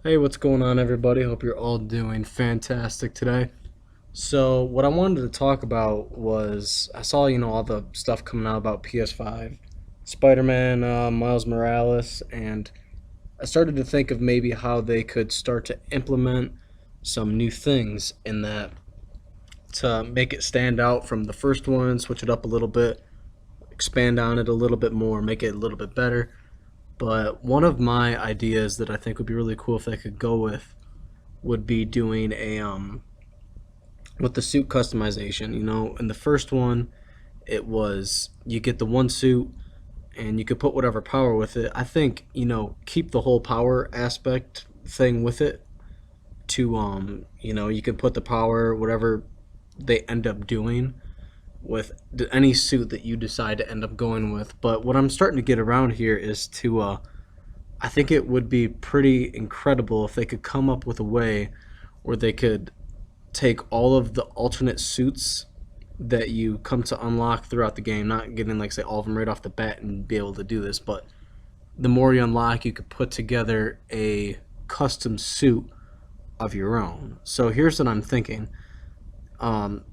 Hey, what's going on, everybody? Hope you're all doing fantastic today. So, what I wanted to talk about was I saw, all the stuff coming out about PS5, Spider-Man, Miles Morales, and I started to think of maybe how they could start to implement some new things in that to make it stand out from the first one, switch it up a little bit, expand on it a little bit more, make it a little bit better. But one of my ideas that I think would be really cool if they could go with would be doing a with the suit customization. In the first one, it was you get the one suit and you could put whatever power with it. I think keep the whole power aspect thing with it. To you can put the power whatever they end up doing with any suit that you decide to end up going with. But what I'm starting to get around here is to I think it would be pretty incredible if they could come up with a way where they could take all of the alternate suits that you come to unlock throughout the game, not getting like say all of them right off the bat and be able to do this, but the more you unlock, you could put together a custom suit of your own. So here's what I'm thinking. Um,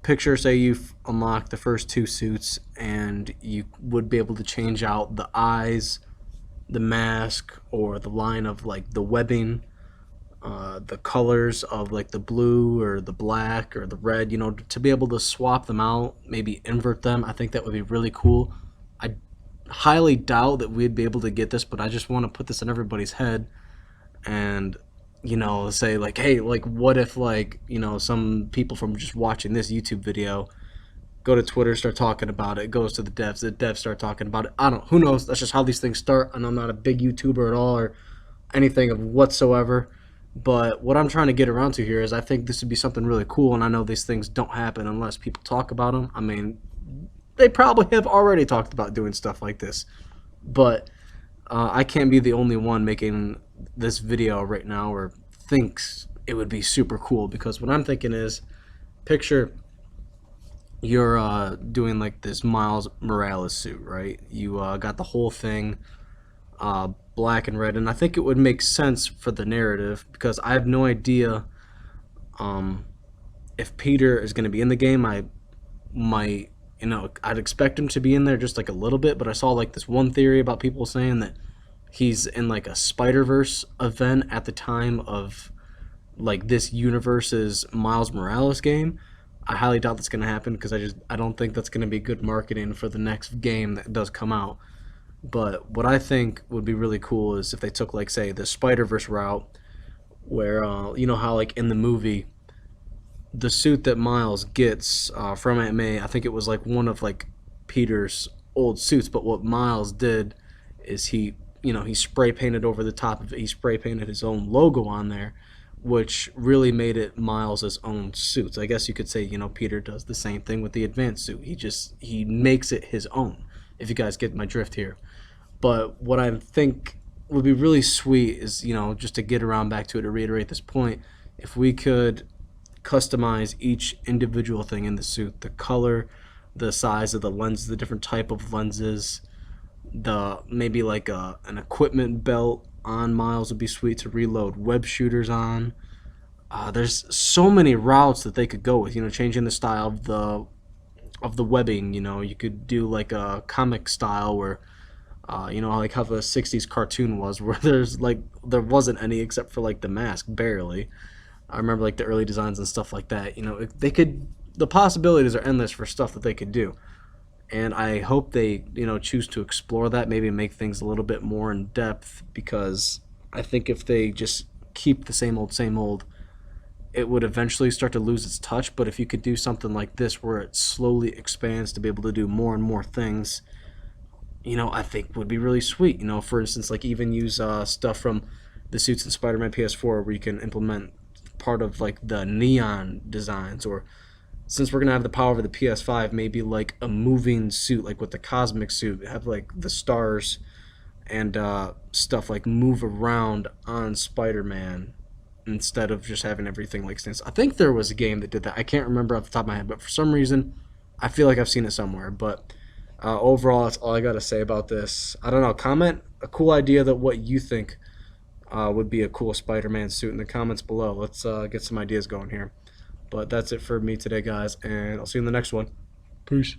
Picture say you've unlocked the first two suits and you would be able to change out the eyes, the mask, or the line of like the webbing, the colors of like the blue or the black or the red, to be able to swap them out, maybe invert them. I think that would be really cool. I highly doubt that we'd be able to get this, but I just want to put this in everybody's head and say like, hey, like what if like some people from just watching this YouTube video go to Twitter, start talking about it, goes to the devs start talking about it. I don't, who knows? That's just how these things start. And I'm not a big YouTuber at all or anything of whatsoever. But what I'm trying to get around to here is I think this would be something really cool, and I know these things don't happen unless people talk about them. I mean, they probably have already talked about doing stuff like this, but I can't be the only one making this video right now or thinks it would be super cool because what I'm thinking is picture you're doing like this Miles Morales suit, right? You got the whole thing black and red, and I think it would make sense for the narrative because I have no idea um, if Peter is going to be in the game. I might, I'd expect him to be in there just like a little bit, but I saw like this one theory about people saying that he's in like a Spider-Verse event at the time of like this universe's Miles Morales game. I highly doubt that's going to happen because I don't think that's going to be good marketing for the next game that does come out. But what I think would be really cool is if they took like say the Spider Verse route, where you know how like in the movie, the suit that Miles gets from Aunt May, I think it was like one of like Peter's old suits. But what Miles did is he spray painted over the top of it. He spray painted his own logo on there, which really made it Miles's own suits. I guess you could say Peter does the same thing with the advanced suit. He makes it his own. If you guys get my drift here. But what I think would be really sweet is, just to get around back to it, to reiterate this point, if we could customize each individual thing in the suit, the color, the size of the lens, the different type of lenses, the maybe like an equipment belt on Miles would be sweet to reload web shooters on. There's so many routes that they could go with, changing the style of the webbing. You could do like a comic style where like how the 60s cartoon was where there wasn't any except for like the mask barely. I remember like the early designs and stuff like that. They could, the possibilities are endless for stuff that they could do, and I hope they choose to explore that, maybe make things a little bit more in depth, because I think if they just keep the same old, it would eventually start to lose its touch. But if you could do something like this where it slowly expands to be able to do more and more things, I think would be really sweet. For instance, like even use stuff from the suits in Spider-Man PS4 where you can implement part of like the neon designs, or since we're gonna have the power of the PS5, maybe like a moving suit, like with the cosmic suit, have like the stars and stuff like move around on Spider-Man instead of just having everything like stands. I think there was a game that did that. I can't remember off the top of my head, but for some reason, I feel like I've seen it somewhere. But overall, that's all I got to say about this. I don't know. Comment a cool idea that what you think would be a cool Spider-Man suit in the comments below. Let's get some ideas going here. But that's it for me today, guys, and I'll see you in the next one. Peace.